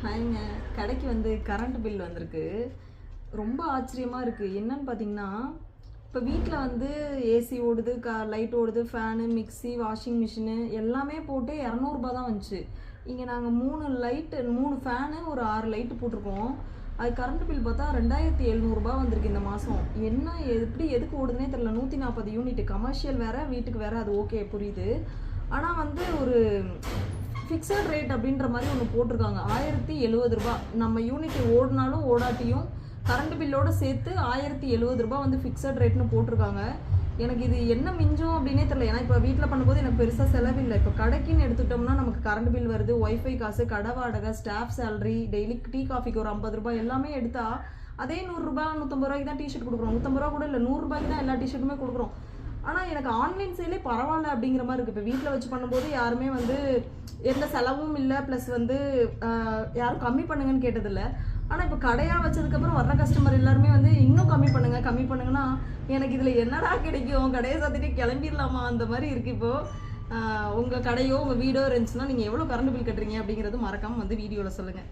ஹாய்ங்க. கடைக்கு வந்து current bill வந்திருக்கு. ரொம்ப ஆச்சரியமா இருக்கு. என்னன்னு பார்த்தீங்கன்னா, இப்போ வீட்ல வந்து ஏசி ஓடுது, லைட் ஓடுது, ஃபேனு, மிக்ஸி, வாஷிங் மிஷினு எல்லாமே போட்டு ரூ. 200 தான் வந்துச்சு. இங்க நாங்க 3 ஃபேனு, ஒரு 6 லைட்டு போட்டிருக்கோம். அது கரண்ட் பில் பார்த்தா ரூ. 2700 வந்திருக்கு இந்த மாசம். என்ன எப்படி எதுக்கு ஓடுதுன்னே தெரியல. 140 யூனிட் கமர்ஷியல் வேற, வீட்டுக்கு வேற. அது ஓகே புரியுது. ஆனா வந்து ஒரு ஃபிக்ஸட் ரேட் அப்படின்ற மாதிரி ஒன்று போட்டிருக்காங்க. ரூ. 1070. நம்ம யூனிட் ஓடினாலும் ஓடாட்டியும் கரண்ட் பில்லோட சேர்த்து ரூ. 1070 வந்து ஃபிக்ஸட் ரேட்னு போட்டிருக்காங்க. எனக்கு இது என்ன மிஞ்சும் அப்படின்னே தெரியல. ஏன்னா இப்போ வீட்டில் பண்ணும்போது எனக்கு பெருசாக செலவில்லை. இப்போ கடைக்குன்னு எடுத்துட்டோம்னா நமக்கு கரண்ட் பில் வருது, ஒய்ஃபை காசு, கடை வாடகை, ஸ்டாஃப் சேலரி, டெய்லி டீ காஃபிக்கு ஒரு ரூ. 50 எல்லாமே எடுத்தா அதே ரூ. 100 150 தான் டிஷர்ட் கொடுக்குறோம். 150 கூட இல்லை, ரூ. 100 தான் எல்லா டிஷர்ட்டுமே கொடுக்குறோம். ஆனால் எனக்கு ஆன்லைன் சேலே பரவாயில்ல அப்படிங்கிற மாதிரி இருக்குது. இப்போ வீட்டில் வச்சு பண்ணும்போது யாருமே வந்து எந்த செலவும் இல்லை, ப்ளஸ் வந்து யாரும் கம்மி பண்ணுங்கன்னு கேட்டதில்லை. ஆனால் இப்போ கடையாக வச்சதுக்கப்புறம் வர்ற கஸ்டமர் எல்லாருமே வந்து இன்னும் கம்மி பண்ணுங்கன்னா எனக்கு இதில் என்னடா கிடைக்கும், கடையை சாத்திட்டு கிளம்பிடலாமா அந்த மாதிரி இருக்குது. இப்போது உங்கள் கடையோ உங்கள் வீடோ இருந்துச்சுன்னா நீங்கள் எவ்வளோ கரண்ட் பில் கட்டுறீங்க அப்படிங்கிறது மறக்காமல் வந்து வீடியோவில் சொல்லுங்கள்.